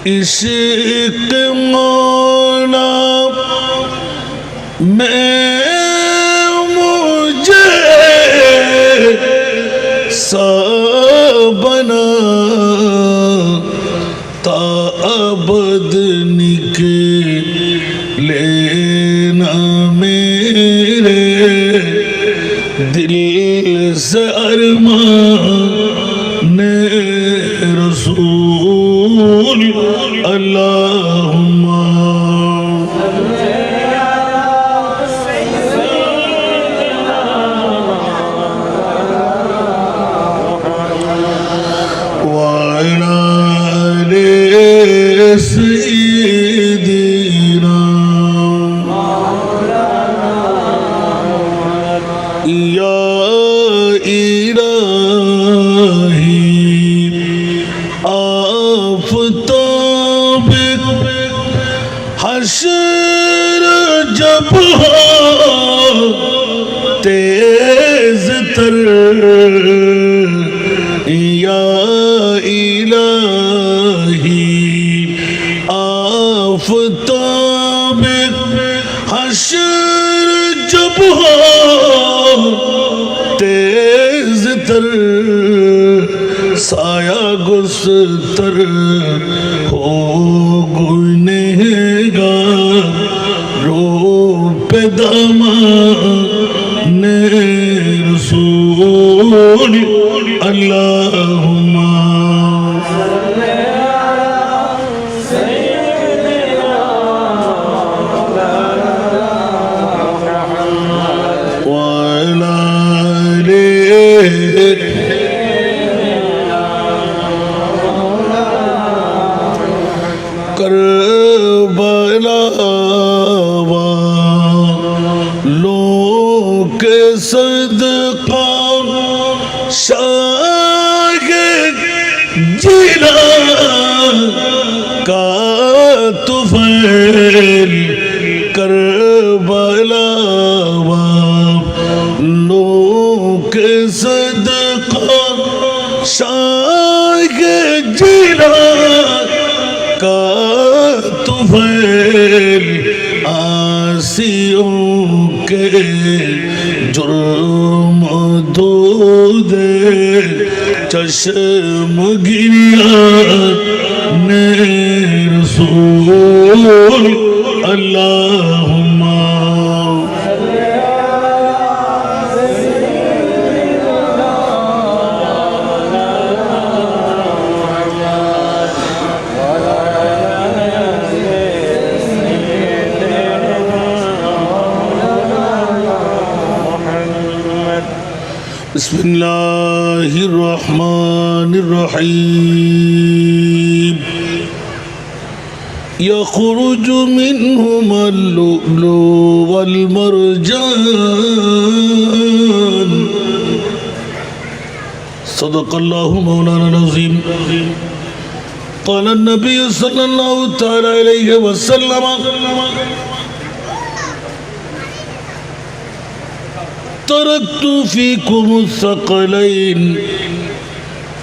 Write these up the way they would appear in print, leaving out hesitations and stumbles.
عشق مولا میں مجھے سا بنا تا ابد نکلے نہ میرے دل سے ارمان رسول اللہم وعلى آل سيدنا يا إلهي آفتاب حشر جب ہو تیز تر یا الہی آفتاب حشر جب ہو تیز تر سایہ گستر ہو گنہگار رو پہ دامان رسول اللہم وعلى آل کربلا والوں کے صدقہ شاہ جیلان کا طفیل کربلا والوں کے صدقہ شاہ جیلان کا طفیل آسیوں کے جرم دو دے چشم گریان رسول اللہم بسم اللہ الرحمن الرحیم یخرج منہما اللؤلؤ والمرجان صدق اللہ مولانا العظیم قال النبی صلی اللہ تعالی علیہ وسلم ترکت فیکم الثقلین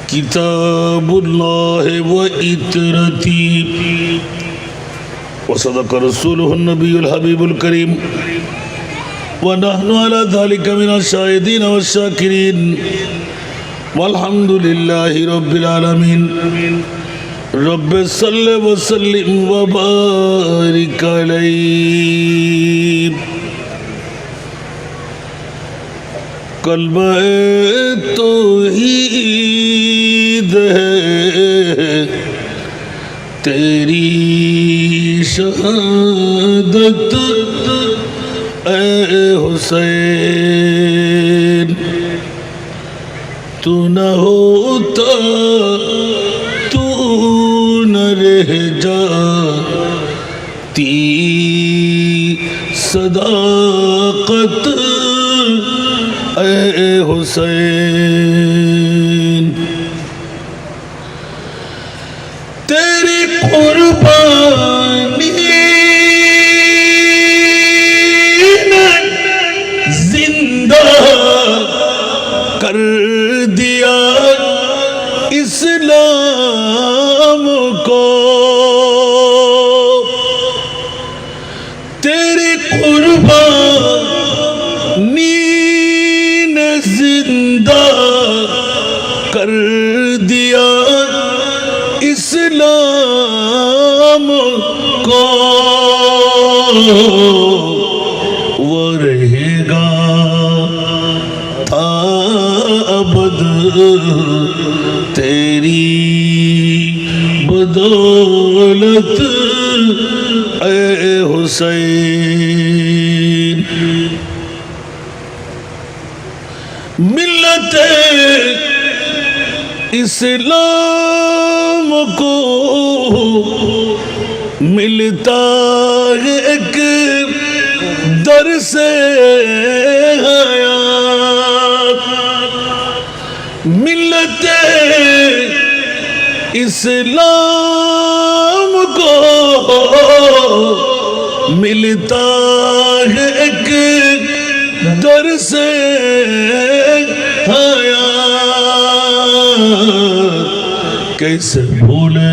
کتاب اللہ و اطرتی وصدق رسولہ النبی الحبیب الکریم ونحن على ذلك من الشاہدین والشاکرین والحمد للہ رب العالمین رب صلی وسلم وبارک علیہ کلمہ توحید ہے تیری شہادت اے حسین تو نہ ہوتا تو نہ رہ جاتی صداقت اے حسین تیری قربانی نے زندہ کر دیا اسلام وہ رہے گا تا ابد تیری بدولت اے حسین ملت اسلام کو ملتا ہے ایک در سے حیات ملت اسلام کو ملتا ہے ایک در سے حیات کیسے بھولے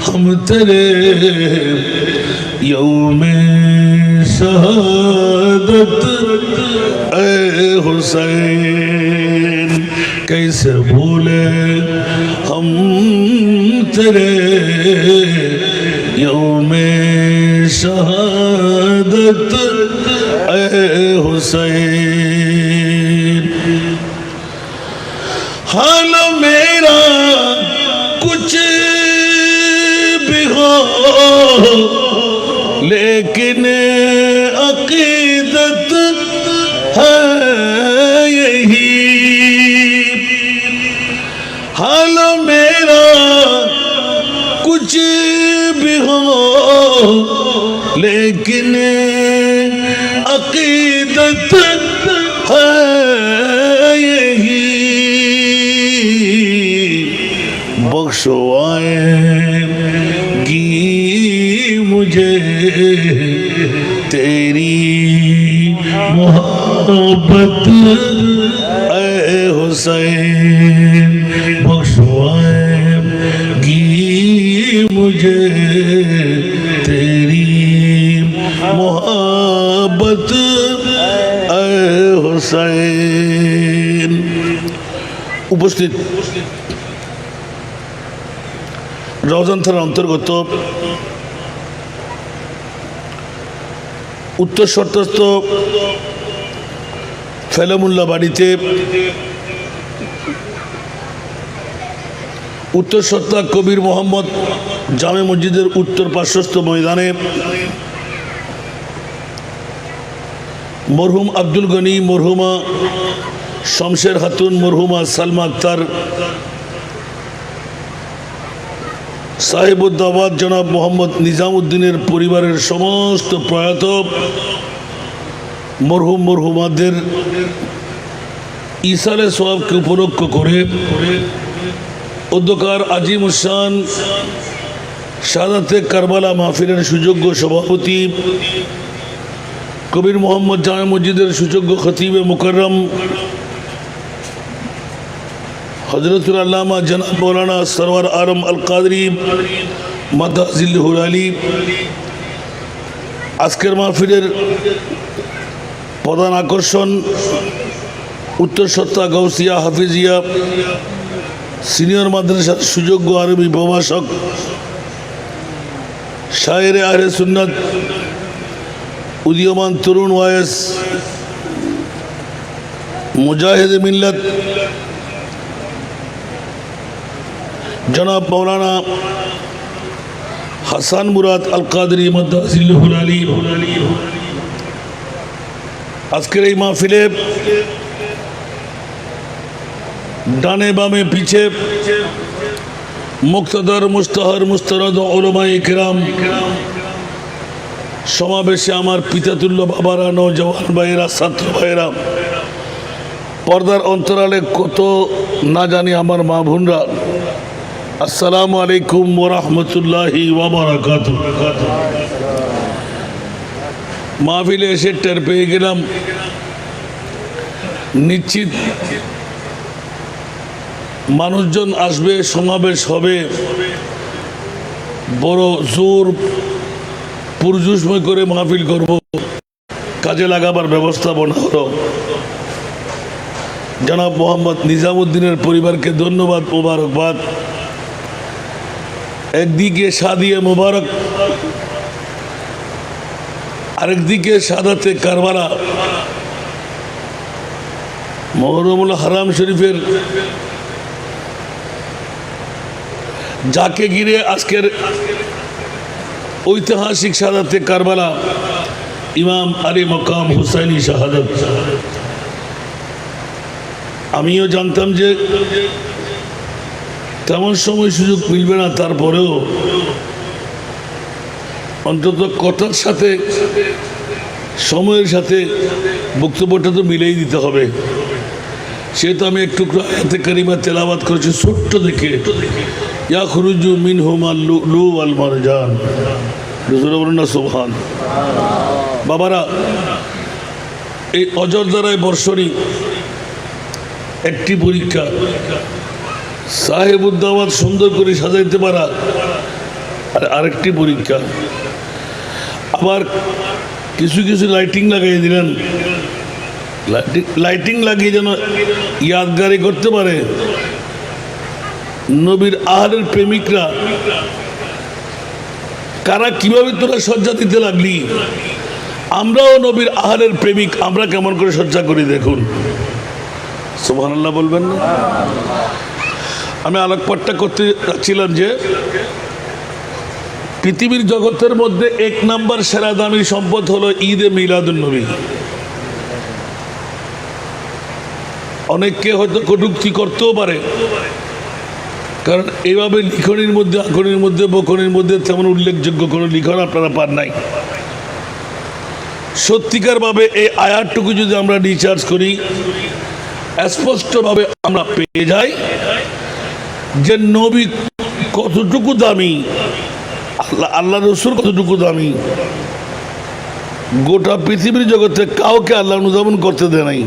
ہم تیرے یوم شہادت اے حسین کیسے بھولے ہم تیرے یوم شہادت اے حسین حال میرا کچھ بھی ہو لیکن عقیدت ہے یہی حال میرا کچھ بھی ہو لیکن عقیدت ہے یہی بخشوائے گی مجھے تیری محبت اے حسین بخشوائے گی مجھے تیری محبت اے حسین উপস্থিত রওজান থানার অন্তর্গত উত্তর শর্তস্থ ফেলামুল্লাহ বাড়িতে উত্তর সত্তা কবির মোহাম্মদ জামে মসজিদের উত্তর পার্শ্বস্থ ময়দানে মরহুম আব্দুল গনি মরহুমা শমশের খাতুন মরহুমা সালমা আক্তার সাহেবুদ্দাবাদ জনাব মোহাম্মদ নিজামউদ্দিনের পরিবারের সমস্ত প্রয়াত মরহুম মরহুমাদের ইসালে সোয়াবকে উপলক্ষ করে অধ্যকার আজিম উসান শাহাদাতে কারবালা মাহফিলের সুযোগ্য সভাপতি কবির মোহাম্মদ জামে মসজিদের সুযোগ্য খতিবে মুকররম হযরতুল আল্লামা জনাব মৌলানা সরওয়ার আরম আল কাদরি মাদাজিল্লুহুল আলী আজকের মাহফিলের প্রধান আকর্ষণ উত্তর সত্তা গাউসিয়া হাফিজিয়া সিনিয়র মাদ্রাসার সুযোগ্য আরবি প্রভাষক শায়েরে আহলে সুন্নাত উদীয়মান তরুণ ওয়াইস মুজাহিদ মিল্লাত জনাব মৌলানা হাসান মুরাদ আল কাদরি মাদাজিল্লুহুল আলী আজকের এই মাহফিলে ডানে বামে পিছে মুক্তদর মুস্তাহার মুস্তরদ উলামায়ে কিরাম সমাবেশে আমার পিতাতুল্য বাবারা নওজওয়ান ভাইয়েরা ছাত্র ভাইয়েরা পর্দার অন্তরালে কত না জানি আমার মা বোনরা আসসালামু আলাইকুম ওয়া রাহমাতুল্লাহি ওয়া বারাকাতুহু মাহফিলে এসে টের পেয়ে গেলাম নিশ্চিত মানুষজন আসবে সমাবেশ হবে বড় জোর পুরজুশময় করে মাহফিল করব কাজে লাগাবার ব্যবস্থাপনা হলো জনাব মোহাম্মদ নিজামউদ্দিনের পরিবারকে ধন্যবাদ মোবারকবাদ একদিকে শাদিয়ে মোবারক আরেকদিকে শাহাদাতে কারবালা মুহররমুল হারাম শরীফের যাকে ঘিরে আজকের ঐতিহাসিক শাহাদাতে কারবালা ইমাম আলী মকাম হুসাইনি শাহাদাত। আমিও জানতাম যে তেমন সময় সুযোগ মিলবে না, তারপরেও অন্তত কথার সাথে সময়ের সাথে বক্তব্যটা তো মিলেই দিতে হবে। সেহেতু আমি একটু আয়াতে কারিমা তেলাওয়াত করেছি ছোট্ট দেখে, ইয়াখরুজু মিনহুমাল লুলু ওয়াল মারজান। হুজুর বলেন না সুবহান। বাবারা, এই অযোধ্যায় বর্ষণী একটি পরীক্ষা, সাহেবুদ্দাওয়াত সুন্দর করে সাজাইতে পারা আর আরেকটি পরীক্ষা। আবার কিছু কিছু লাইটিং লাগিয়ে দিলেন, লাইটিং লাগিয়ে যেন ইয়াদগারি করতে পারে। নবীর আহলের প্রেমিকরা কারা কিভাবে তোরা সজ্জা দিতে লাগলি, আমরাও নবীর আহলের প্রেমিক, আমরা কেমন করে সজ্জা করি দেখুন। সুবহানাল্লাহ বলবেন না? আমি আলোকপাতটা করতে যাচ্ছিলাম যে পৃথিবীর জগতের মধ্যে এক নাম্বার সেরা দামি সম্পদ হলো ঈদে মিলাদুন নবী। অনেককে হয়তো কটূক্তি করতেও পারে, কারণ এইভাবে লিখনির মধ্যে, আখনির মধ্যে, বখনির মধ্যে তেমন উল্লেখযোগ্য কোনো লিখন আপনারা পান নাই। সত্যিকারভাবে এই আয়াতটুকু যদি আমরা রিচার্জ করি, স্পষ্টভাবে আমরা পেয়ে যাই যে নবী কতটুকু দামি, আল্লাহ রসুল কতটুকু দামি। গোটা পৃথিবীর জগতে কাউকে আল্লাহ অনুধাবন করতে দেয় নাই।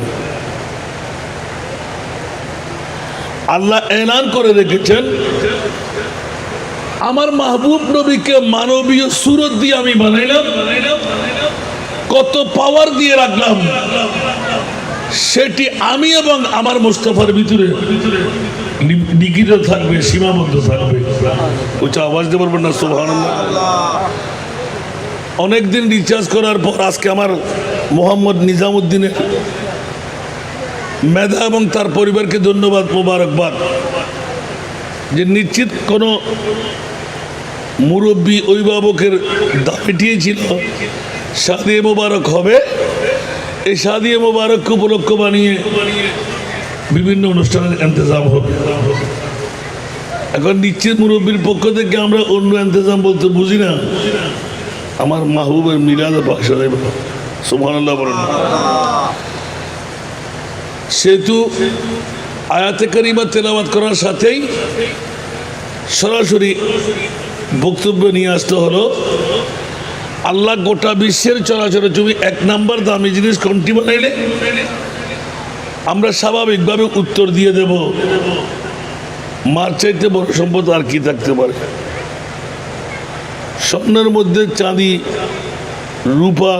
আল্লাহ এলান করে রেখেছেন, আমার মাহবুব নবীকে মানবীয় সুরত দিয়ে আমি বানাইলাম, কত পাওয়ার দিয়ে রাখলাম, সেটি আমি এবং আমার মুস্তাফার ভিতরে লিখিত থাকবে, সীমাবদ্ধ থাকবে। ওটা আওয়াজ দিয়ে বলবেন না সুবহানাল্লাহ। অনেকদিন রিচার্জ করার পর আজকে আমার মোহাম্মদ নিজামুদ্দিনের মেধা এবং তার পরিবারকে ধন্যবাদ, মোবারকবাদ, যে নিশ্চিত কোনো মুরব্বী অভিভাবকের দাপিটিয়েছিল শাদিয়ে মোবারক হবে, এই শাদিয়ে মোবারককে উপলক্ষ বানিয়ে বিভিন্ন অনুষ্ঠানের ইন্তজাম হবে। এখন নিশ্চিত মুরব্বীর পক্ষ থেকে আমরা অন্য ইন্তজাম বলতে বুঝি না, আমার মাহবুবের মিলাদ বাসা দেব। সুবহানাল্লাহ বলেন। সেহেতু আয়াতে কারিমা তেলাওয়াত করার সাথেই সরাসরি বক্তব্য নিয়ে আসতে হলো, আল্লাহ গোটা বিশ্বের চলাচলে তুমি এক নাম্বার দামি জিনিস কোনটি বানাইলে? আমরা স্বাভাবিকভাবে উত্তর দিয়ে দেব, মার চাইতে বড় সম্পদ আর কি থাকতে পারে। স্বর্ণের মধ্যে চাঁদি, রূপা,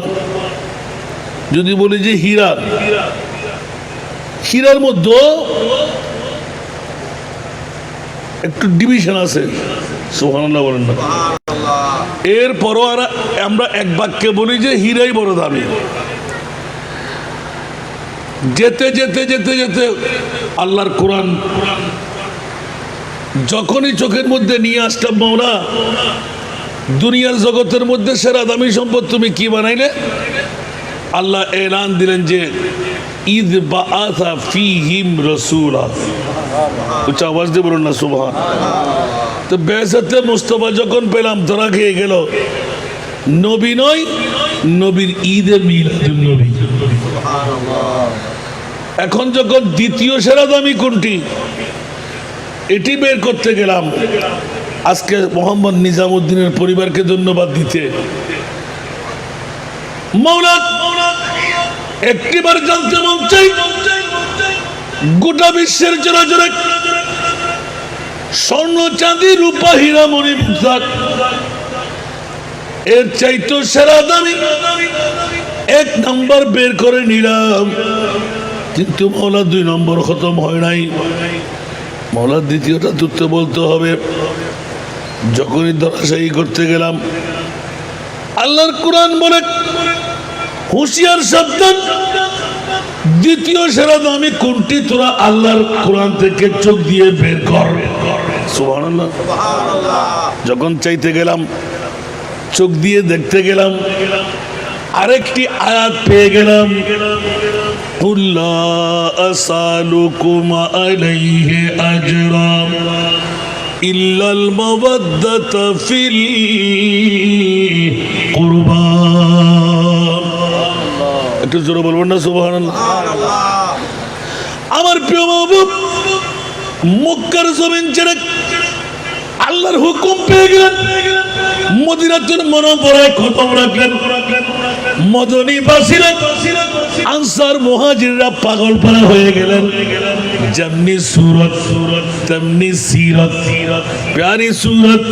যদি বলি যে হীরা, হীরার মধ্যে একটু ডিভিশন আছে। সুবহানাল্লাহ বলেন না? এরপরও আমরা এক বাক্যে বলি যে হীরাই বড় দামি। যেতে যেতে যেতে যেতে আল্লাহর কোরআন যখনই চোখের মধ্যে নিয়ে আসলাম, মাওলা দুনিয়ার জগতের মধ্যে সেরা দামি সম্পদ তুমি কি বানাইলে? আল্লাহ এলান দিলেন যে ঈদ বাআসা ফীহিম রাসূলা। উচ্চ আওয়াজ দিয়ে বলুন না সুবহান। তো বেসাতে মুস্তাফা যখন পেলাম, ধরা খেয়ে গেল, নবী নয়, নবীর ঈদে মিলাদুন নবী। এখন যখন দ্বিতীয় সেরা দামি কোনটি এটি বের করতে গেলাম, আজকে মোহাম্মদ নিজামুদ্দিনের পরিবারকে ধন্যবাদ দিতে, মাওলা একটিবার জানতে মন চাই, গোটা বিশ্বের চরাচরে স্বর্ণ চাঁদি রূপা হীরা মণি মুক্তা এর চাইতো সেরা দামি এক নাম্বার বের করে নিলাম, কিন্তু মাওলা 2 নম্বর খতম হয় নাই। মাওলা দ্বিতীয়টা তুলতে বলতে হবে। যখনই দরাশায়ী করতে গেলাম, আল্লাহর কোরআন বলে হুঁশিয়ার সাবধান। দ্বিতীয় সেরা দামি কোনটি? তোরা আল্লাহর কোরআন থেকে চোখ দিয়ে বের কর। সুবহানাল্লাহ। যখন চাইতে গেলাম, চোখ দিয়ে দেখতে গেলাম, আরেকটি আয়াত পেয়ে গেলাম, কুল লা আসালুকুম আলাইহি আজরা ইল্লাল মাওয়াদ্দাতা ফিল কুরবা। একটু জোরে বলবেন না সুবহানাল্লাহ। আমার প্রিয় মাহবুব মক্কার জমিন ছেড়ে আল্লাহর হুকুম পেয়ে গেলেন, মদিনাতুল মুনাওয়ারায় কদম রাখলেন। মদনী বাসীরা আনসার মুহাজিররা পাগল পারা হয়ে গেলেন। যেমনি सूरत তেমনি सीरत, प्यारी सूरत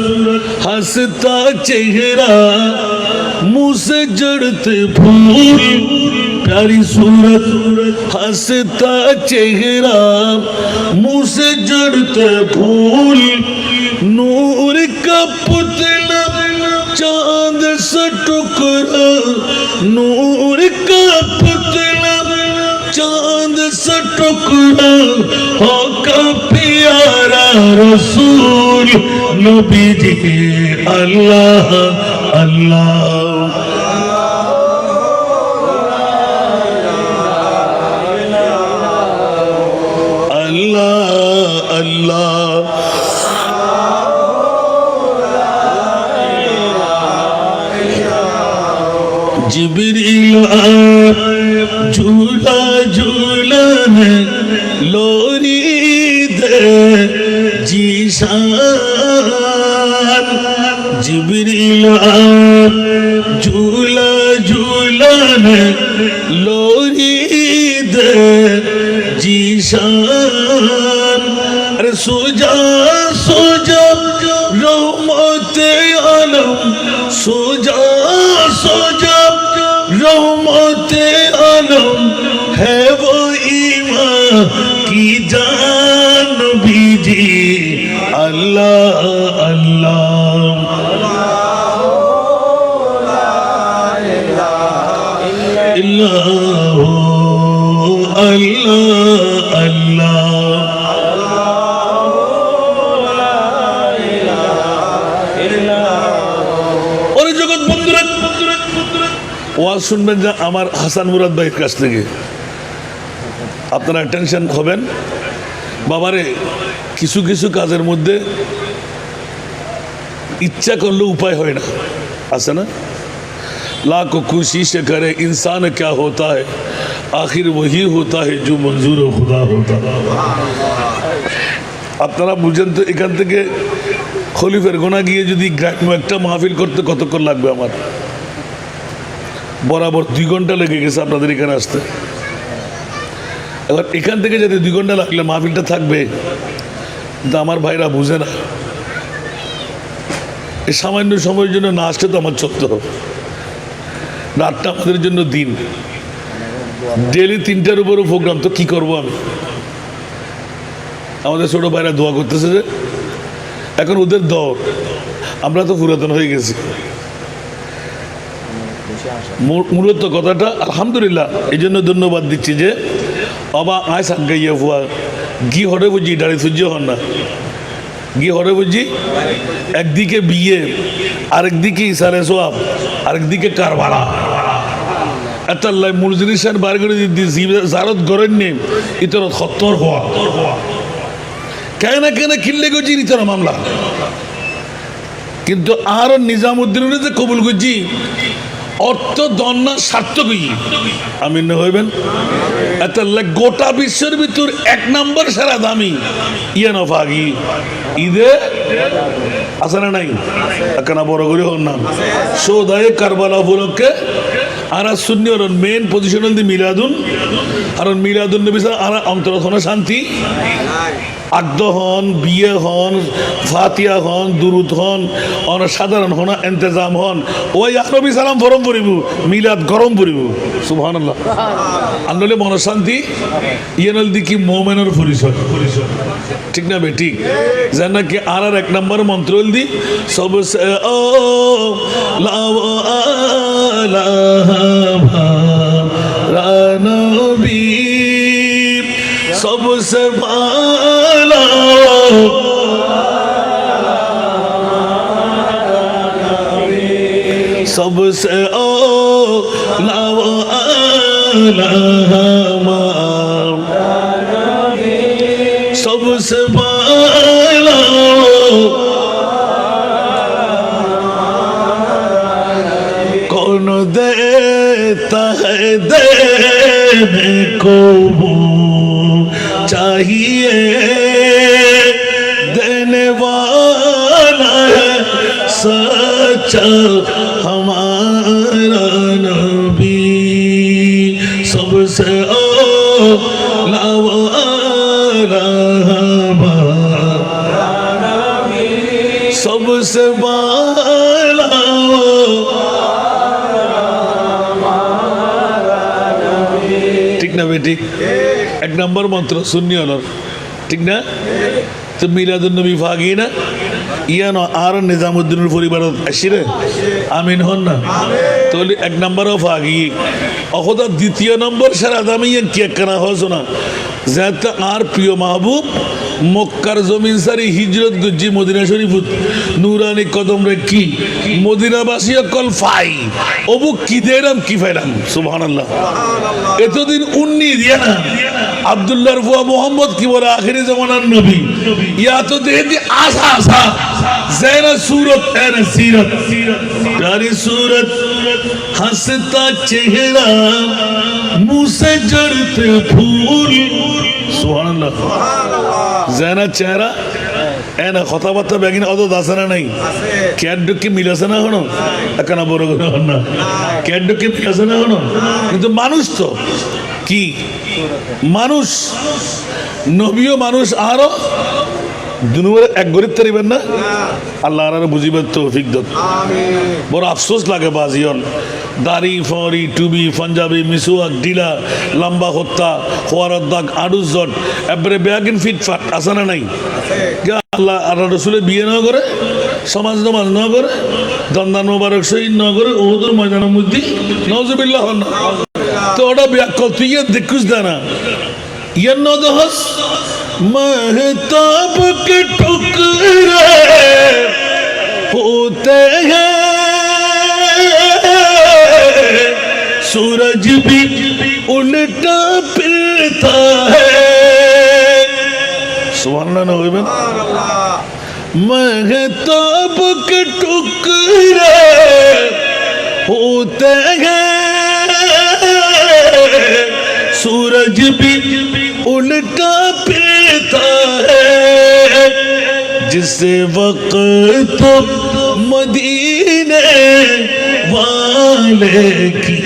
हंसता चेहरा मुंह से जड़ते फूल। प्यारी सूरत हंसता चेहरा मुंह से जड़ते फूल। नूर का पुतला चांद सा टुकड़ा, नूर का पुतला चांद सा टुकड़ा हो का प्यारा रसूल नबी जी। अल्लाह अल्लाह अल्लाह अल्लाह। जिब्रील झूला झूलन लोरी दे जीशान। जिब्रील झूला झूलन लोरी दे जीशान। अरे सोजा सोजा रहमते आलम, सोजा सोजा रहमते आलम है वो ईमान की जान बीजी। अल्लाह अल्लाह अल्लाह अल्लाह अल्लाह। ওয়াজ শুনবেন যে আমার হাসান মুরাদ ভাইয়ের কাছ থেকে, আপনারা টেনশন হবেন। বাবারে কিছু কিছু কাজের মধ্যে ইচ্ছা করলে উপায় হয় না, আছে না? लाखों कोशिश करे इंसान क्या होता है, आखिर वही होता है जो मंजूर खुदा होता है। আপনারা বুঝেন তো, এখান থেকে খলিফের গোনা গিয়ে যদি গ্রাম্য একটা মাহফিল করতে কতক্ষণ লাগবে? আমার বরাবর 2 ঘন্টা লেগে গেছে আপনাদের এখানে আসতে। এবার এখান থেকে যদি 2 ঘন্টা লাগলে মাহফিলটা থাকবে, কিন্তু আমার ভাইরা বুঝে না। এই সামান্য সময়ের জন্য না আসলে তো আমার চলতে হবে। রাতটা আমাদের জন্য দিন, ডেলি 3টার উপরও প্রোগ্রাম, তো কি করবো আমি? আমাদের ছোট ভাইরা দোয়া করতেছে যে এখন ওদের দর, আমরা তো পুরাতন হয়ে গেছি। মূলত কথাটা আলহামদুলিল্লাহ এই জন্য ধন্যবাদ দিচ্ছি যে অবা আয় সাঙ্গাইয়া ফুয়া গি হরে বুঝি দাঁড়িয়ে সূর্য হন না, গি হরে বুঝি একদিকে বিয়ে, আরেকদিকে ইসারে সোয়াব, আরেকদিকে কারবালা। একটা মূল জিনিসের বার করে দিচ্ছি, জারত গড়েন নেই ইতর সত্তর হওয়া কেন কেন কিনলে গেছি ইতর মামলা। কিন্তু আর নিজামুদ্দিন যে কবুল করছি অর্থ দন্না সার্থকই আমি হইবেন। এত গোটা বিশ্বের ভিতর 1 নম্বর সেরা দামি ইয়ে নফাগি ঈদে আছে না নাই? একখানা বড় করে হন নাম সৌদায়ে কারবালা উপলক্ষে আর শূন্য মেন পজিশন দি মিলাদুন, আর মিলাদুন নবী আর অন্তর শান্তি আগদ হন, বিয়ে হন, ফাতিয়া হন, দুরুদ হন, সাধারণ হন, ইন্তজাম হন, ওই নবী সালাম ফরম পড়িব, মিলাদ গরম পড়িব। সুবহানাল্লাহ। আনলে মনশান্তি ইয়ে নল দিকি মোমেনের পরিচয়, ঠিক না বেটি? যেন কি আর 1 নম্বর মন্ত্র দি সবসে ও লাভ सबसे बाला सबसे औला व आला सबसे बाला कौन देता है देने को वो चाहिए देने वाला है सच्चा हमारा नबी सबसे औला व आला सबसे बाला ठीक ना बेटी एक नंबर मंत्र सुन्नी हलो ठीक ना तो मिलादुन नबी फागी ना ইয়ানো আর নিজামুদ্দিনের পরিবারত আসিরে আমিন হন না তাহলে এক নম্বরও ফাগি অহদা দ্বিতীয় নম্বর সারা দামি কি একখানা হস না যাতে আর প্রিয় মাহবুব মক্কার জমিন সারি হিজরত গুজি মদিনা শরীফত নুরানি কদম রেখি মদিনাবাসী কল ফাই ওবু কি দেরাম কি ফাইলাম সুবহানাল্লাহ এতদিন উন্নি দিয়া না আব্দুল্লাহর ফুয়া মোহাম্মদ কি বলে আখিরি জামানার নবী ইয়া তো দেখি আশা আশা ज़ेरा सूरत है न सीरत प्यारी सूरत हंसता चेहरा मुंह से जड़ते फूल सुभान अल्लाह ज़ेरा चेहरा ए ना खता बाता बैगिन अदो दासना नहीं क्या डुक्की मिलासे ना होनो अकना बोरो ना क्या डुक्की मिलासे ना होनो किंतु मानुष तो की मानुष नबियो मानुष आरो দুনিয়ার এক গরিব তারিবেন না আল্লাহ আর বুঝিবার তৌফিক দাও বড় আফসোস লাগে বাজিয়ন দাড়ি ফরি টুবি পাঞ্জাবি মিসুয়াক ডিলা লম্বা হত্যা খোয়ারত দাগ আডুজট এবারে বেয়াগিন ফিটফাট আছে না নাই আল্লাহ আর রসুলে বিয়ে না করে সমাজ নমাজ না করে দন্দান মোবারক শহীদ না করে ওহুদের ময়দানের মধ্যে নওজুবিল্লাহ না তো ওটা ব্যাকল তুই দেখুস না ইয়ার নদহস महताब के टुकड़े होते हैं सूरज भी उल्टा फिरता है सुभान अल्लाह हो गए महताब के टुकड़े होते हैं सूरज भी उल्टा फिरता है जिसे वक्त मदीने वाले की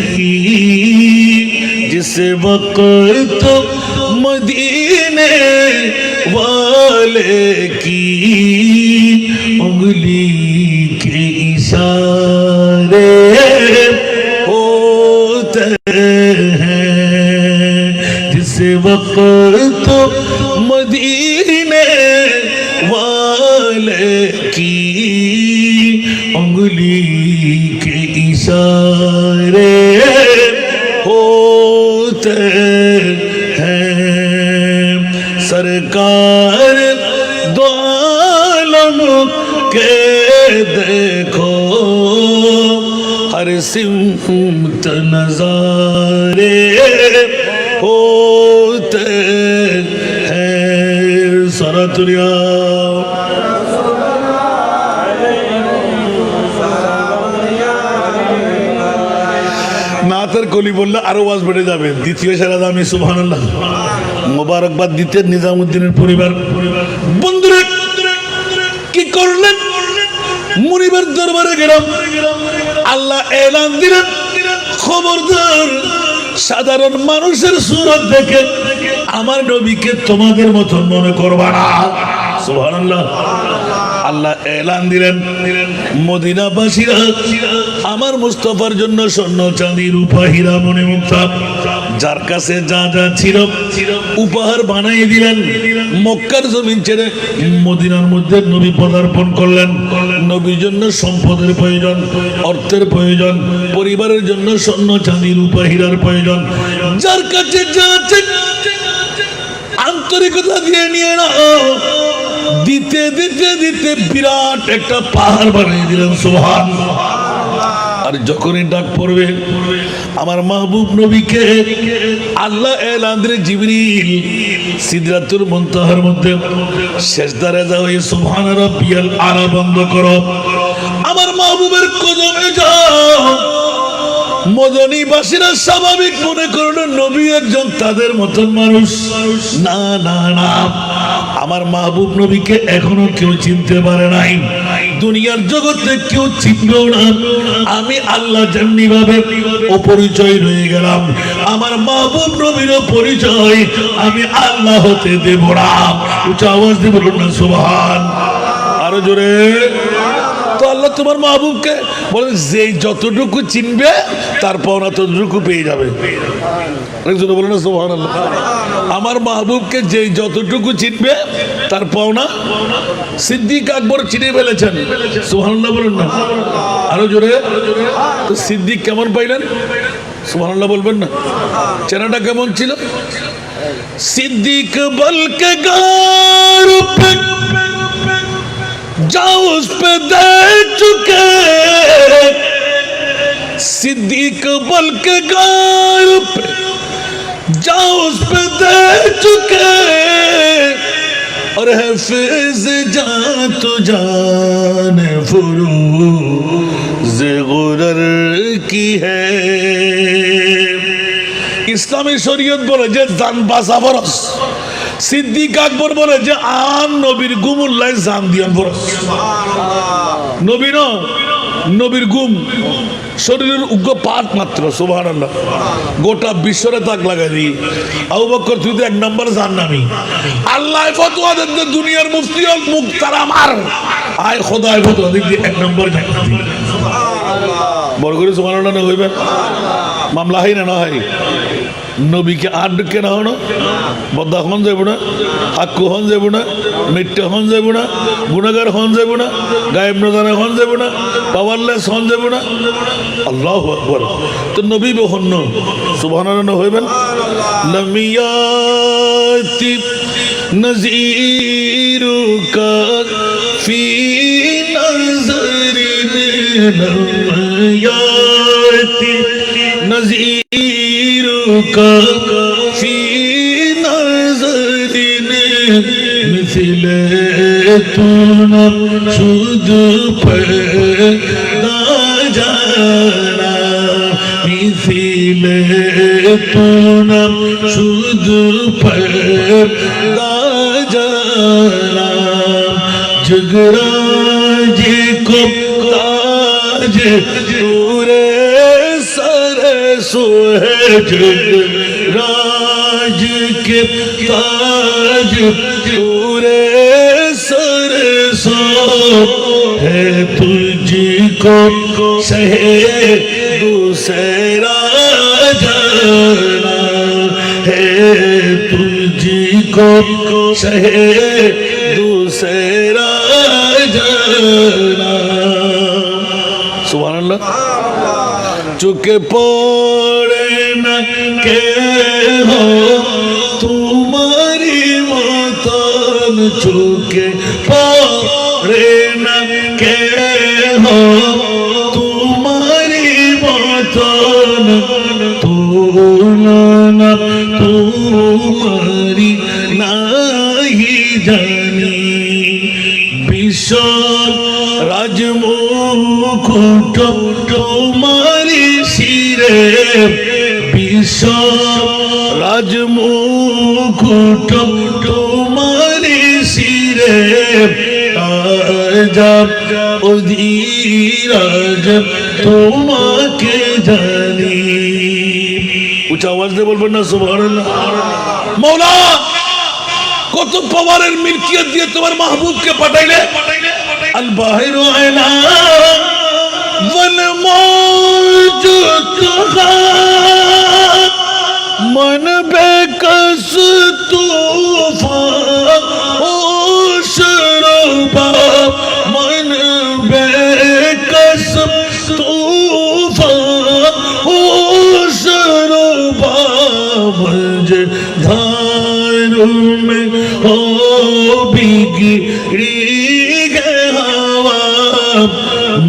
जिसे वक्त मदीने वाले की उंगली के इशारे होते हैं जिसे वक्त मदीने वाले की उंगली के इशारे होते हैं सरकार दो आलम के देखो हर सिमत नजारे होते हैं सरातुरिया नातर कोली बोलला आरो आवाज বেড়ে যাবে দ্বিতীয় সারা দামি সুবহানাল্লাহ মোবারকবাদ দিতে নিজামউদ্দিনের পরিবার বন্ধুরা কি করলেন মুনিবের দরবারে গেলাম আল্লাহ এলান দিলেন খবরদার সাধারণ মানুষের সুরত দেখে আমার নবীকে তোমাদের মতন মনে করবা না সুবহানাল্লাহ আল্লাহ এলান দিলেন মদিনাবাসীরা আমার মুস্তাফার জন্য স্বর্ণ চাঁদি রূপা হীরা মণি মুক্তা যার কাছে যা যা ছিল উপহার বানিয়ে দিলেন মক্কার জমিন ছেড়ে মদিনার মধ্যে নবী পদার্পণ করলেন নবীর জন্য সম্পদের প্রয়োজন অর্থের প্রয়োজন পরিবারের জন্য স্বর্ণ চাঁদি রূপা হীরার প্রয়োজন যার কাছে যা আছে আন্তরিকতা দিয়ে নিয়ে নাও। দিতে দিতে দিতে বিরাট একটা পাহাড় বানিয়ে দিলেন। সুবহানাল্লাহ। আর যখনই ডাক পড়বে আমার মাহবুব নবীকে আল্লাহ এলান দিলেন, জিবরিল সিদরাতুল মুনতাহার মধ্যে সেজদায় যাও, সুবহান রাব্বিয়াল আলা বন্ধ করো, আমার মাহবুবের কদমে যাও। মদনীবাসীরা স্বাভাবিক মনে করলো নবী একজন তাদের মতন মানুষ। না না না, আমার মাহবুব নবীকে এখনো কেউ চিনতে পারে নাই, দুনিয়ার জগতে কেউ চিনলো না। আমি আল্লাহ জান্নি ভাবে অপরিচয় রয়ে গেলাম, আমার মাহবুব নবীর পরিচয় আমি আল্লাহ হতে দেব না। উচ্চ আওয়াজ দিয়ে বলুন না সুবহান। আরো জোরে। তো আল্লাহ তোমার মাহবুবকে বলেন যে যতটুকু চিনবে তার পাওনা ততটুকু পেয়ে যাবে। বলেন না সুবহানাল্লাহ। আমার মাহবুবকে যে যতটুকু চিনবে তার পাওনা। সিদ্দিক আকবর চিনে ফেলেছেন, সুবহানাল্লাহ বলেন না। আরো জোরে। তো সিদ্দিক কেমন পাইলেন? সুবহানাল্লাহ বলবেন না। চেনাটা কেমন ছিল? সিদ্দিক বলকে গার पे जाओ उस पे दे चुके, सिद्दीक बल के गार पे जाओ उस पे दे चुके, और हफीज जान तो जान फुरूज़ गुरर की है। ইসলামী শরীয়ত বলে যে জান বাঁচা ফরজ, সিদ্দিক আকবর বলে যে আন নবীর গুমুল্লাহ জান দিয়ান ফরজ। নবী ন নবীর গুম শরীরের উগ্র পাট মাত্র। সুবহানাল্লাহ। গোটা বিশ্বরে তাক লাগাই দিই। আবু বকর তুই তো এক নম্বর জান্নামী। আল্লাহ ফতোয়া দেন দুনিয়ার মুফতি হল মুখ তারা মার, আয় খোদায় ফতোয়া দিক এক নম্বর জান্নাতি। বড় করে সুবহানাল্লাহ না হইবেন, মামলা হয় না না হয়। নবীকে আর ডুকে না হন, বদ্ধা হন যাব না, হাক্কু হন যাব না, মিথ্যা হন যাব না, গুনাহগার হন যাব না, গায়েব নজানা হন যাব না, পাওয়ারলেস হন যাব না। আল্লাহু আকবার। তো নবী বহন্ন সুবহানাল্লাহ হইবেন। লামিয়াতি নযীরুকা ফি নজরিন, লামিয়াতি नज़ीरुका फी नज़रिन मिसले तू न शुद पैदा जाना, मिसले तू न शुद पैदा जाना, जगराज को ताज नूरे सोहे राज के ताज पूरे सर सो है, तुझको सहे दूसरा जाना है, तुझको सहे दूसरा जाना। सुभान अल्लाह। चुके पड़े न के हो तुम्हारी मतन, चुके पड़े न के हो तुम्हारी मतन, तुलना तुम्हारी नहीं जानी। विश्व राजमुकुट तुम्हारी শিরে, বিশ্ব রাজমুকুট তোমারি শিরে, আজব অধীরাজ তোমাকে জানি। উচ্চ আওয়াজ দিয়ে বলবেন না সুবহানাল্লাহ। মওলা কত পাওয়ারের মিল্কিয়ত দিয়ে তোমার মাহবুবকে পাঠাইলে। আল বাহিরু আলা वन मौजूद मन बेकस तूफान शरबा, मन बेकस तूफान शरबा, मुझे धार में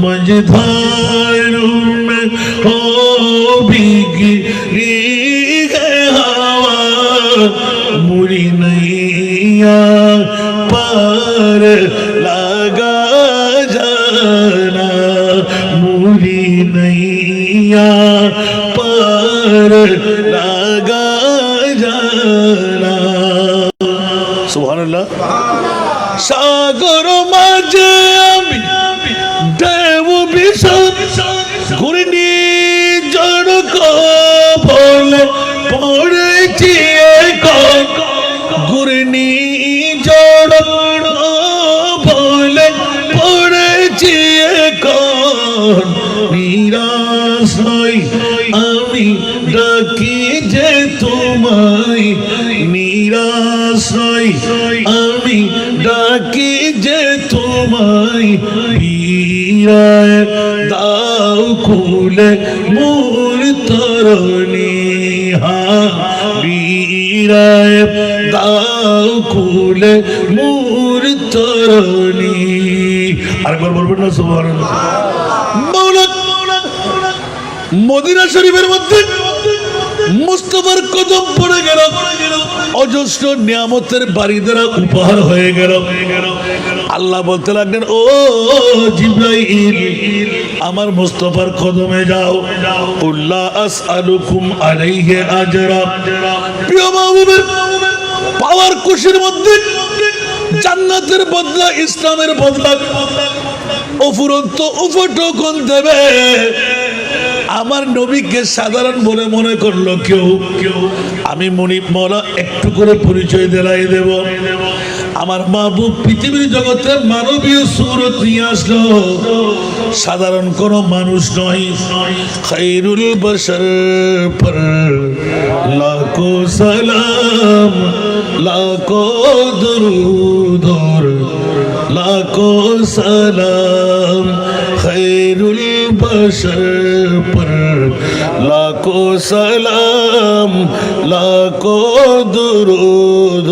मझधारों में हो भीगी है हवा मुड़ी नैया पार लगा जाना मुड़ी नैया पार लगा जाना सुभान अल्लाह सागर माझे आमी देव भीषण घूर्णी जड़ को बोले पड़ेছি এখন ঘূর্ণি জড় বলে পড়েছি এখন নিরাশায় আমি ডাকি যে তোমায় নিরাশায় আমি ডাকি যে তোমায় বিরায় দাও খুলে মোর তরণী বিরায় দাও খুলে মোর তরণী আরেকবার বলবেন না সুবহানাল্লাহ মদিনা শরীফের মধ্যে মুস্তাফার কদম পড়ে গেল অজস্র নিয়ামতের বাড়ি দ্বারা উপহার হয়ে গেল আল্লাহ বলতে লাগলেন ও জিবরাইল আমার মুস্তাফার কদমে যাও কুল্লা আসআলুকুম আলাইহি আজরা প্রিয় মাহবুবের পাওয়ার খুশির মধ্যে জান্নাতের বদলা ইসলামের বদলা অফুরন্ত উপটকন দেবে আমার নবীকে সাধারণ বলে মনে করলো কেউ আমি মনিব মওলা একটু করে পরিচয় দিলাই দেব আমার মাহবুব পৃথিবীর জগতে মানবীয় সুরত নিয়ে আসলো সাধারণ কোন মানুষ নয় খায়রুল বশর পর লাখো সালাম লাখো দরুদ লাখো সালাম খায়রুল বশর পর লাখো সালাম লাখো দরুদ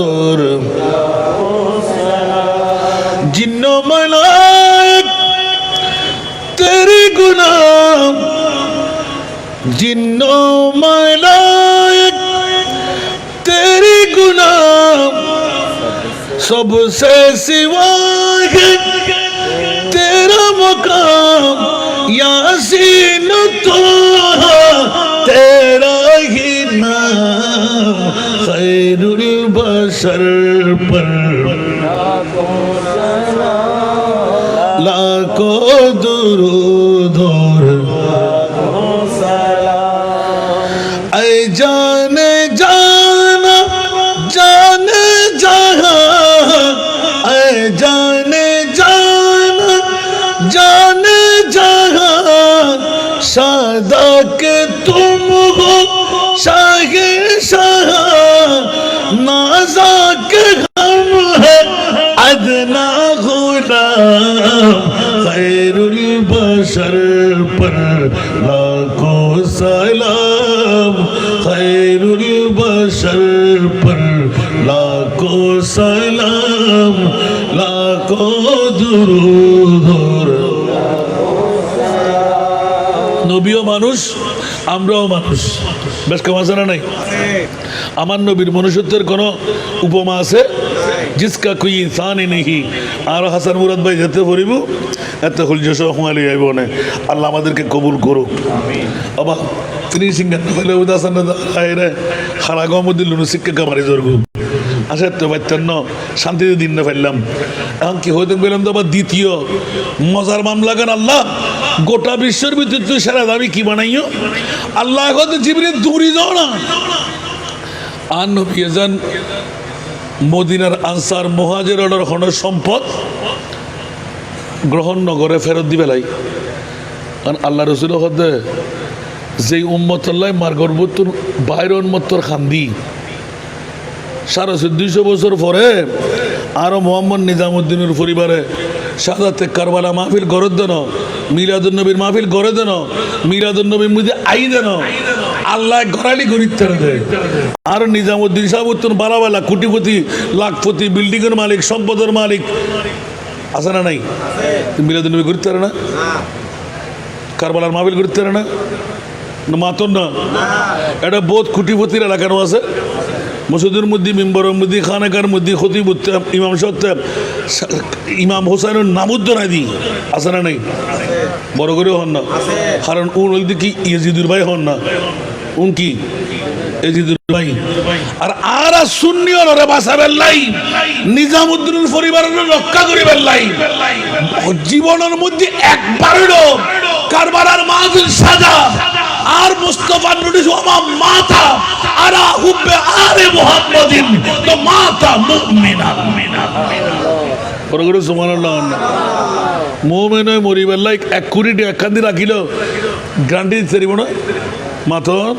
जिन्नो मलाइक तेरे गुनाह जिन्नो मलाइक तेरे गुनाह सबसे सिवा है तेरा मकाम यासीन तो तेरा ही नाम खैरुल बशर पर लाखो दुरूद ऐ जाने जाना जाने जहां ऐ जाने जाना जाने जहां सादा के तुम हो शाहे शाह नाजा के गम है अदना गुलाम खैरुल बशर पर लाखो सलाम खैरुल बशर पर लाखो सलाम लाखो दुरूद নবীও মানুষ আমরাও মানুষ বেশ কম আছে না নাই আমার নবীর মনুষ্যত্বের কোনো উপমা আছে जिसका कोई इंसान ही नहीं আর হাসান মুরাদ ভাই যেতে পড়িব এত হুলজস হুয়ালি আইব না আল্লাহ আমাদেরকে কবুল করুক আমিন বাবা ফিনিশিং গান হইলে উদাসন না আইরে খালা গমদিল নুন শিক্ষা কামারি জরগু আচ্ছা তো বাইতেন শান্তিতে দিন না ফেললাম এখন কি হইতে বললাম তো আবার দ্বিতীয় মজার মামলা গান আল্লাহ গোটা বিশ্বের ভিতরে তুই সেরা দাবি কি বানাইও আল্লাহ কত জীবনে দূরি যাও না আর নবী এজন মদিনার আনসার মুহাজিরদের হন সম্পদ গ্রহণ নগরে ফেরত দিবে লাই কারণ আল্লাহ রসুল হদে যেই উম্মত আল্লাহ মার গর্বতুর বাইর উম্মতর খান্দি 250 বছর পরে আরো মোহাম্মদ নিজামুদ্দিনের পরিবারে শাহাদাতে কারবালা মাহফিল গড়ে দেন মিলাদুন নবীর মাহফিল গড়ে দেন মিলাদুন নবীর মধ্যে আই দেন আল্লাহ ঘরালি গরিব দেয় আর নিজামুদ্দিন সাহেব বালাবালা কোটিপতি লাখপতি বিল্ডিংয়ের মালিক সম্পদের মালিক আছে না নাই? মিলাদুন নবী করতে পারে না? কারবালার মাহফিল করতে পারে না? মাতন না, এটা বহুত কুটিপতির এলাকারও আছে। মসজিদের মধ্যে, মেম্বরের মধ্যে, খানাকার মধ্যে খতিব উঠতাম, ইমাম সাহেব, ইমাম হোসেনের নামুদ্দ না দিই, আছে না নাই? বড় করেও হন না, কারণ উন ওই কি ইয়াজিদুর ভাই হন না, উন কি ইয়াজিদুর ভাই। আর সুন্নিয়র ওরে বাঁচাবেন লাই, নিজামুদ্দিনের পরিবারের রক্ষা করিবেন লাই। জীবনের মধ্যে একবারও কারবালার মাহফিল সাজা আর মুস্তাফা নোটিস ওমা মাতা আরা হুব্বে আলে মুহাম্মাদিন তো মাতা মুমিনান। পরগরে সুবহানাল্লাহ। মুমিন হয়ে মরিবার লাইক 1 কোটি টাকা কান্দি রাখিল গ্যারান্টি দিতে পারিব না মাতন।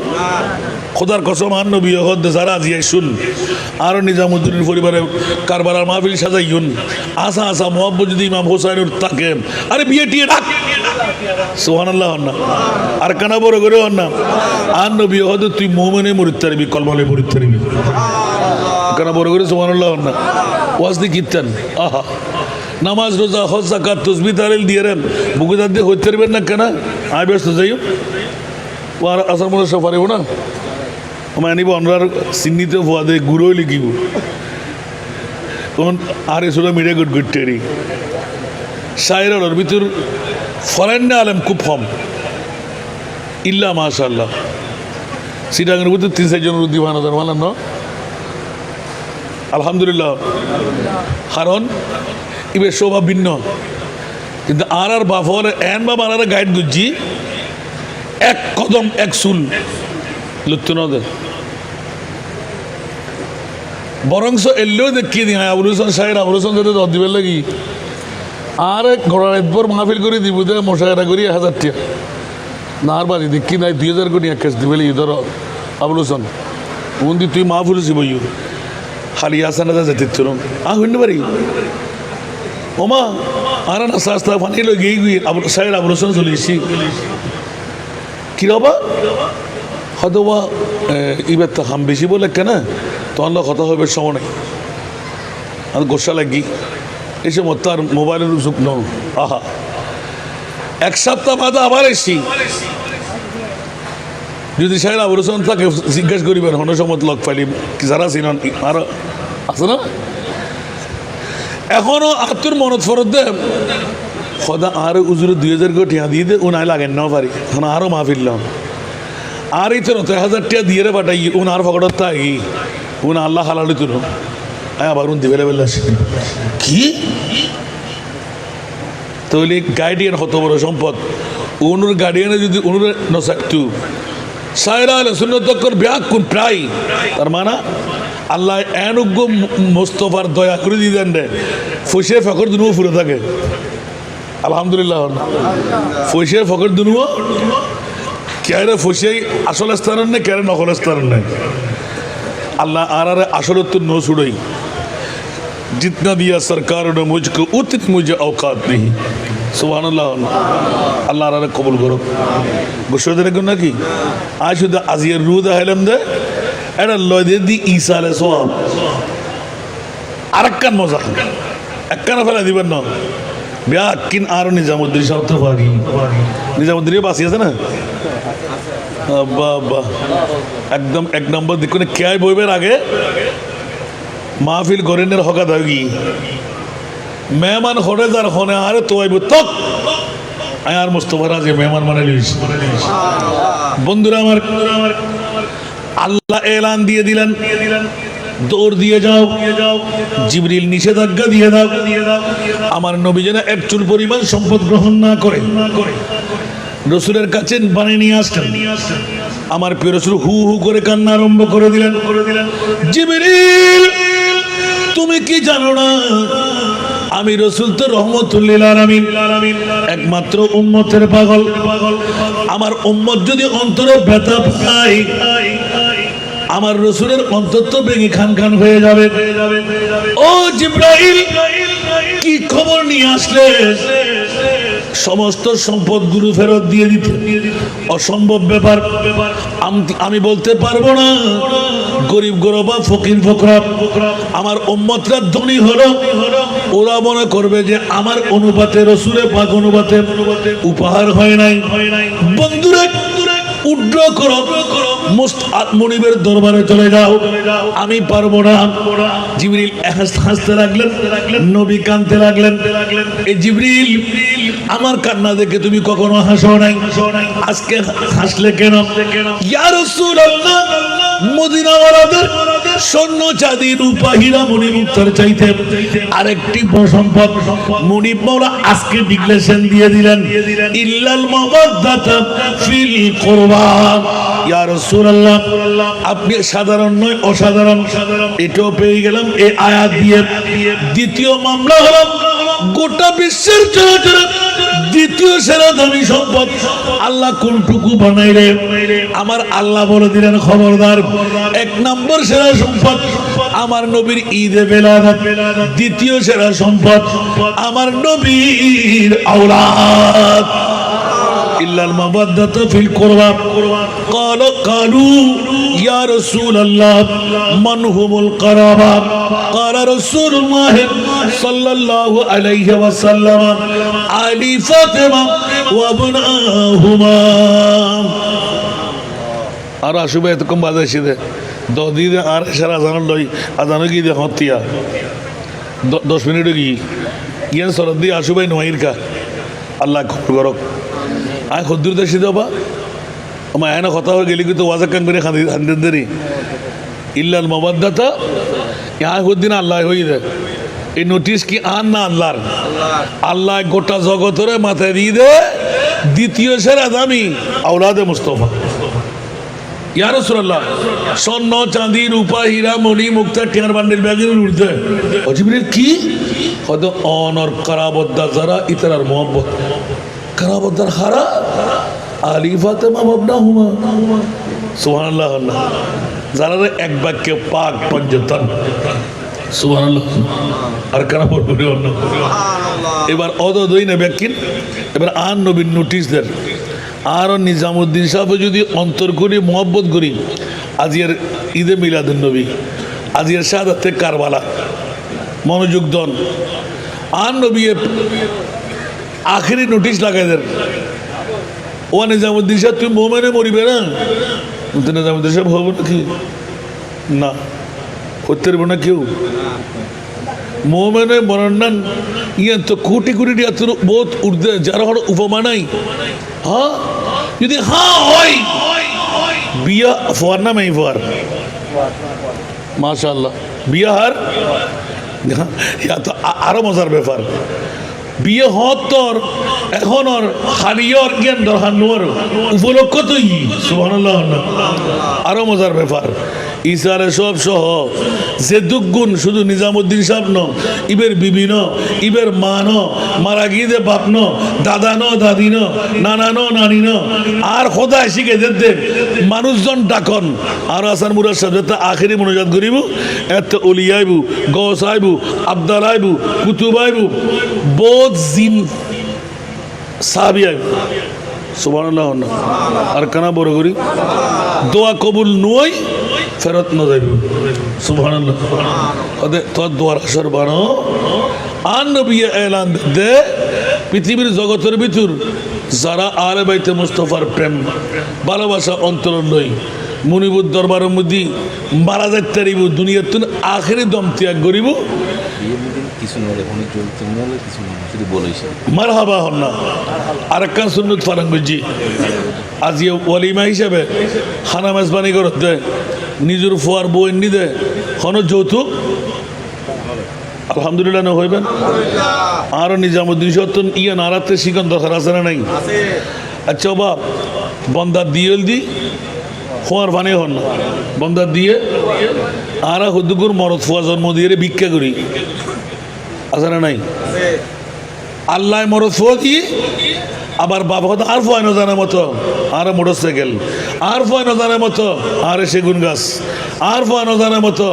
খোদার কসম আর নবী হদ যারা জিয়াই শুন আর নিজামুদ্দিনের পরিবারে কারবালার মাহফিল সাজাইন আসা আসা মোহাম্মদ যদি ইমাম হোসাইনের তাকে আরে বিয়ে টিয়ে ডাক সুবহানাল্লাহ হন না আর কানা বড় করে হন না। আর নবী হদ তুই মুমিনে মরিতে পারবি, কলমালে মরিতে পারবি, কানা বড় করে সুবহানাল্লাহ হন না। ওয়াজদি কীর্তন আহা নামাজ রোজা হজ যাকাত তাসবিহ তাহলিল দিয়ে রেন বুকুদার দিয়ে হইতে পারবেন না কেন? আয় ব্যস্ত যাইও আর আসার মধ্যে সব পারিব না। আমি আনিব অনরার চিহ্নিতে ভুয়া দে গুঁড়ো লিখিব তখন আর এসে মিডিয়া গুট গুটেরি শায়রের ভিতর ফরেন আলেম খুব কম ইল্লা মাশাআল্লাহ। সিটাঙ্গের ভিতর 3-4 জন রুদি বানাদার মানান না আলহামদুলিল্লাহ, কারণ ইবে শোভা ভিন্ন। কিন্তু আর বাফর এন বা বানার গাইড গুজি এক কদম এক চুল লুত্ত না দে বরংস এলেও দেখিয়ে দিই হ্যাঁ আবুল হোসেন সাহেব আবুল হোসেন যাতে দর দিবেন লাগি আর ঘোড়ার একবার মাহফিল করে দিব দে মশাইরা করি 1000 টাকা না আর বাজি দেখি নাই 2000 কোটি এক কেস দিবে ধর আবুল হোসেন উন তুই মাহফিল ছিল ইউ খালি আসা না যেতে শুনতে পারি ওমা আর না সাস্তা ফানি লই গিয়ে গিয়ে আবুল সাহেব আবুল হোসেন চলে এসেছি কি রবা হয়তো বা ইবার তো হাম বেশি বলে কেন তখন কথা হবে সময় নেই আর গোসা লাগি এই সময় তার মোবাইলের যুগ ন আহা 1 সপ্তাহ বাদে আবার এসছি যদি সাহেব আবুল হোসেন তাকে জিজ্ঞাসা করিবেন হন সময় লগ পাইলি যারা চিনন আর আছে না এখনো আত্মর মনত ফরত দে সদা আরো উজুরে 2000 কোটি দিয়ে দে ও নাই লাগেন না পারি এখন আরো মাহফিল্লাম আর এই তো 1000 টাকা দিয়ে রে পাঠাই উন আর ফকড়ত তাই উন আল্লাহ হালালি তুল আবার উন দিবে বেলা কি তাহলে গার্ডিয়ান কত বড় সম্পদ অনুর গার্ডিয়ানে যদি অনুর নসাকতু সায়রা আলে সুন্নতকর ব্যাকুন প্রায় তার মানে আল্লাহ এনুগ্য মোস্তফার দয়া করে দিয়ে দেন রে ফুসে ফকর দুনুও ফুরে থাকে আলহামদুলিল্লাহ ফুসে ফকর দুনুও ক্যারে ফুসে আসল স্থান নেই ক্যারে নকল স্থান নেই अल्लाह आरा असलत नो सुड़ई जितना दिया सरकार ने मुझको उतनी मुझे औकात नहीं सुभान अल्लाह अल्लाह आरा कबूल करो बुशोदरे को ना की आज शुद्ध अज़ियर रूद हलम दे एड़ा लौदे दी ईसा ले सोआब अरक्कन मज़ा अक्कन फला दिवन ना ब्या किन आरो निजामुद्दीन शाह तो फागी निजामुद्दीन बासी है ना বাবা একদম 1 নম্বর দেখুন কে বইবের আগে মাহফিল গরেনের হকা দাগি মেহমান হরে যার হনে আরে তোইব তক আর মুস্তাফা রাজে মেহমান মানে লিস বন্ধুরা আমার আল্লাহ এলান দিয়ে দিলেন দৌড় দিয়ে যাও জিবরিল নিষেধাজ্ঞা দিয়ে দাও আমার নবী যেন এক চুল পরিমাণ সম্পদ গ্রহণ না করে রসুলের কাছে বানিয়ে নিয়ে আসলেন আমার প্রিয় রসুল হু হু করে কান্না আরম্ভ করে দিলেন জিবরিল তুমি কি জানো না আমি রসুল তো রহমতুল লিল আলামিন একমাত্র উম্মতের পাগল আমার উম্মত যদি অন্তরে ব্যথা পায় আমার রসুলের অন্তর তো ভেঙে খান খান হয়ে যাবে ও জিবরাইল কি খবর নিয়ে আসলে সমস্ত সম্পদগুলো ফেরত দিয়ে দিতে অসম্ভব ব্যাপার। আমি বলতে পারবো না গরিব গরবা ফকির ফকরা আমার উম্মতরা ধনী হলো, ওরা মনে করবে যে আমার অনুপাতে রসুলে পাক অনুপাতে উপহার হয় নাই। বন্ধুরা উড্র করো, মনিবের দরবারে চলে যাও। আমি পারবো না। জিবরিল হাসতে লাগলেন, নবী কাঁদতে লাগলেন। এই জিবরিল, আমার কান্না দেখে তুমি কখনো হাসো নাই, আজকে হাসলে কেন? ইয়া রাসূলুল্লাহ, মদিনাওয়ালাদের স্বর্ণ চাঁদি রূপা হীরা মণি মুক্তার চাইতে আরেকটি সম্পদ মুনিব মাওলা আজকে ডিক্লেরেশন দিয়ে দিলেন, ইল্লাল মাওয়াদ্দাতা ফিল কুরবা। ইয়া রাসূলুল্লাহ, আপনি সাধারণ নয় অসাধারণ, এটাও পেয়ে গেলাম এই আয়াত দিয়ে। দ্বিতীয় মামলা হলো গোটা বিশ্বের চরাচর দ্বিতীয় সেরা দামি সম্পদ আল্লাহ কোনটুকু বানাইলে? আমার আল্লাহ বলে দিলেন, খবরদার, এক নম্বর সেরা সম্পদ আমার নবীর ঈদে বেলাদাত, দ্বিতীয় সেরা সম্পদ আমার নবীর আওলাদ। ইল্লাল মাওয়াদ্দাতু ফিল কুরবা। কালু ইয়া রাসূলুল্লাহ মান হুমুল কারাবা? ক্বালা রাসূলুল্লাহ সাল্লাল্লাহু আলাইহি ওয়াসাল্লাম আলী ফাতিমা ওয়া ইবনাহুমা। আর আসবে এতক্ষণ বাজাইছে দে দিদে আর সারা জানার লই আজানো কি দে হতিয়া 10 মিনিট কি ইয়ান সরদ দিয়ে আসবে নহির কা আল্লাহ করক। আয় খদ্দুর দেশে যাবা আমার এনে কথা হয়ে গেলি কিন্তু ওয়াজা কান করে খান্দেন দেরি। ইল্লাল মাওয়াদ্দাতা আয় হদ্দিন আল্লাহ হয়ে দেয়। এই নোটিশ কি আন না আল্লাহর? আল্লাহ গোটা জগতরে মাথায় দিয়ে দে দ্বিতীয় সেরা দামি আওলাদে মুস্তফা। ইয়া রাসূলুল্লাহ, স্বর্ণ চাঁদি রূপা হীরা মণি মুক্তা টিয়ার বান্ডিল ব্যাগের উঠতে জিবরিল কি হয়তো অনর কারাবদ্দা যারা ইতরার মোহাম্মত কারাবদ্দার হারা আলী ফাতেমা ওয়াবনাহুমা। সুবহানাল্লাহ, যারা এক বাক্যে পাক পঞ্চতন। সুবহানাল্লাহ। আর কারা বলবে অন্য? এবার অদই না ব্যাকিন। এবার আন নবীর নোটিশ দেন। আর নিজামুদ্দিন সাহেব যদি অন্তর করি মোহব্বত করি আজিয়ার ঈদে মিলাদুন নবী, আজিয়ার শাহাদাতে কারবালা মনোযোগ দন। আর নবী আখেরি নোটিশ লাগাই দেন, ও নিজামুদ্দিন সাহেব তুমি মোমেনে মরিবে না? নিজামুদ্দিন সাহেব হবো নাকি? না, হতে পারবো না কেউ। মোমেনে মরান ইয়ান তো কোটি কোটি বহুত উর্দে যারা হলো উপমা নাই। হ্যাঁ যদি হ্যাঁ হয় বিয়া ফোয়ার না মেই ফোয়ার মাশাআল্লাহ বিয়া হার তো আরো মজার ব্যাপার। বিয়ে হতর এখন ওর হারিয়র জ্ঞান দরকার নোয়ার উপলক্ষ তো সুবহানাল্লাহ। আরো মজার ব্যাপার ইসারে সব সহ যে দুগুণ শুধু নিজামুদ্দিন সাহেব ন ইবের বিবি ন ইবের মা ন মারা গিয়ে দে বাপ ন দাদা ন দাদি ন নানা ন নানি ন আর খোদায় শিখে যেতে মানুষজন ডাকন আর আসার মুরাদ সাহেব যাতে আখেরি মনোজাত করিব এত অলি আইবু গস আইবু আবদাল আইবু কুতুব আইবু বোধ জিন সাহাবি আইবু। সুবহানাল্লাহ। আর কানা বড় করি দোয়া কবুল নয় ফেরত না যাইব। সুবহানাল্লাহ। তোর দোয়ার আসর বানো আর নবী এলান দে পৃথিবীর জগতের ভিতর যারা আলে বাইতে মুস্তফার প্রেম ভালোবাসা অন্তর নই মুনিবুর দরবারের মধ্যে মারা যাইতে পারিব দুনিয়ার তুন আখেরি দম ত্যাগ করিব। মারহাবা হন না। আরেকখান সুন্নত ফারাঙ্গজি আজি ওয়ালিমা হিসাবে খানা মেজবানি করতে নিজের ফুয়ার বউ এমনি দেয় হন যৌতুক আলহামদুলিল্লাহ না হইবেন। আরো নিজামুদ্দিন সত্তন ইয়া নারাতে শিখন দরকার আছে না নাই? আচ্ছা বাপ বন্দার দিয়ে দি ফুয়ার বানে হন না বন্দার দিয়ে আর হুদ্দুকুর মরদ ফুয়া জন্ম দিয়ে ভিক্ষা করি আছে না নাই? আল্লাহ মরদ ফুয়া দিয়ে আবার বাবা আর ফুয়া না জানার মতো আর মোটর সাইকেল আর ফুয়া না জানার মতো আর সেগুন গাছ আর ফুয়া না জানার মতো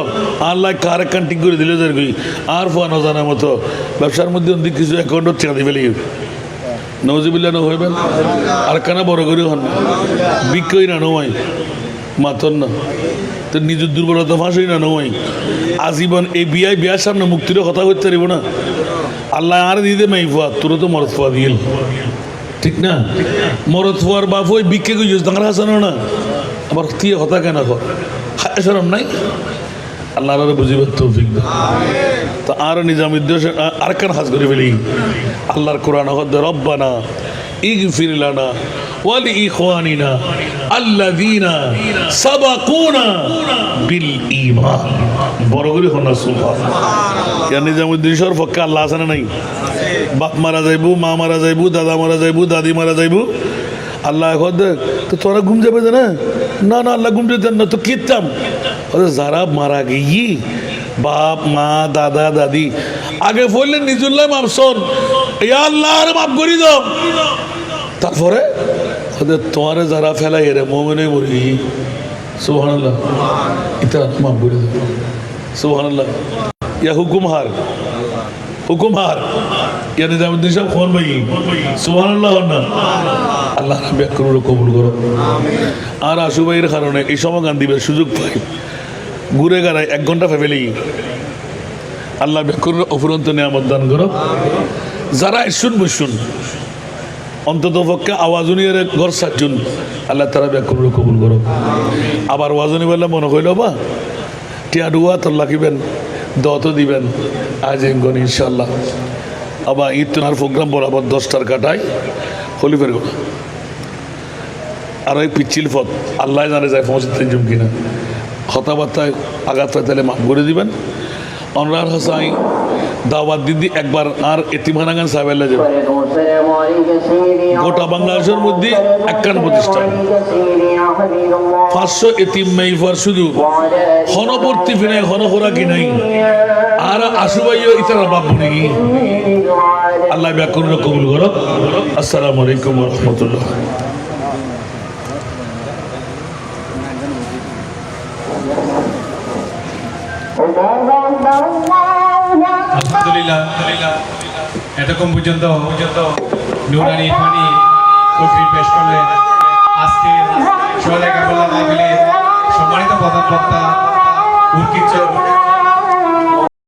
আল্লাহ কার কান্টিং করে দিলে আর ফুয়া না জানার মতো ব্যবসার মধ্যে কিছু অ্যাকাউন্ট চাঁদি ফেলি নজিবিল্লা ন হইবেন আর কানা বড় করে হন বিক্ষই না নয় মাতন না তো নিজের দুর্বলতা ফাঁসই না নয় আজীবন এই বিয়ার সামনে মুক্তিরও কথা করতে পারিব না আল্লাহ আর দিতে মাই ফুয়া তোর তো মরত ফুয়া দিল ঠিক না মরত ফুয়ার বাপ ওই বিক্ষে গুজোস দাঁড়া হাসানো না আবার তিয়ে হতা কেন কর হাসান নাই আল্লাহ বুঝিবার তৌফিক দাও তো আর নিজামুদ্দিন আর কেন হাজ করে ফেলি আল্লাহর কোরআন হদ্দ রব্বানা ইগফির লানা ওয়ালি ইখওয়ানিনা আল্লাযীনা সাবাকুনা বিল ঈমান বড় করে হনা সুবহানাল্লাহ ইয়া নিজামুদ্দিন শরফ পক্ষে আল্লাহ আছে না নাই বাপ মারা যাইবো মা মারা যাইবো দাদা মারা যাইবো দাদি মারা যাইবো আল্লাহ হদ তো তোরা ঘুম যাবে না না না আল্লাহ ঘুম যেতেন না তো কিতাম যারা মারা গিয়ে বাপ মা দাদা দাদি আগে বললেন নিজুল্লাহ মাপ শোন আল্লাহ আর মাপ করি দাও তারপরে ওদের তোমারে যারা ফেলাই রে মোমেনে মরি সুবহানাল্লাহ এটা মাপ করে দাও সুবহানাল্লাহ ইয়া হুকুম হার ইয়া নিজামুদ্দিন সাহেব ফোন ভাই সুবহানাল্লাহ না আল্লাহ ব্যাকরণ কবুল করো আর আশু ভাইয়ের কারণে এই সমাগান দিবের সুযোগ পাই ঘুরে গাড়ায় 1 ঘন্টা ফেলি আল্লাহ ব্যাকরণ অফুরন্ত নিয়ামত দান করো যারা শুন অন্তত পক্ষে আওয়াজনীর ঘর সাতজন আল্লাহ তারা ব্যাকরণ কবুল করো আবার ওয়াজনী বললে মনে হইল বা টিয়া ডুয়া তোর লাগিবেন দত দিবেন আজ এমগন ইনশাল্লাহ আবার ঈদ তোনার প্রোগ্রাম বরাবর 10টার কাটায় হলিফের গোনা আর ওই পিচ্ছিল পথ আল্লাহ জানে যায় পৌঁছতে জুম কিনা কথাবার্তায় আঘাত পায় তাহলে মাফ করে দিবেন অনরার হাসাই দাওয়াত দিদি একবার আর এতিমখানাগান সাহেবেল্লা যাবে গোটা বাংলাদেশের মধ্যে 51 প্রতিষ্ঠান 500 এতিম মেইফার শুধু হনবর্তী ফিনাই হনহরা কি নাই আর আশু ভাইও ইতারা বাপ নেই আল্লাহ ব্যাকরণ কবুল করো আসসালামু আলাইকুম ওয়া রাহমাতুল্লাহ আলহামদুলিল্লাহ এতক্ষণ পর্যন্ত নুরানি ইরফানি তকরীর পেশ করলেন আজকে সোহেল কাবুল্লাহ মাহফিলের সম্মানিত প্রধান বক্তা উর্কিত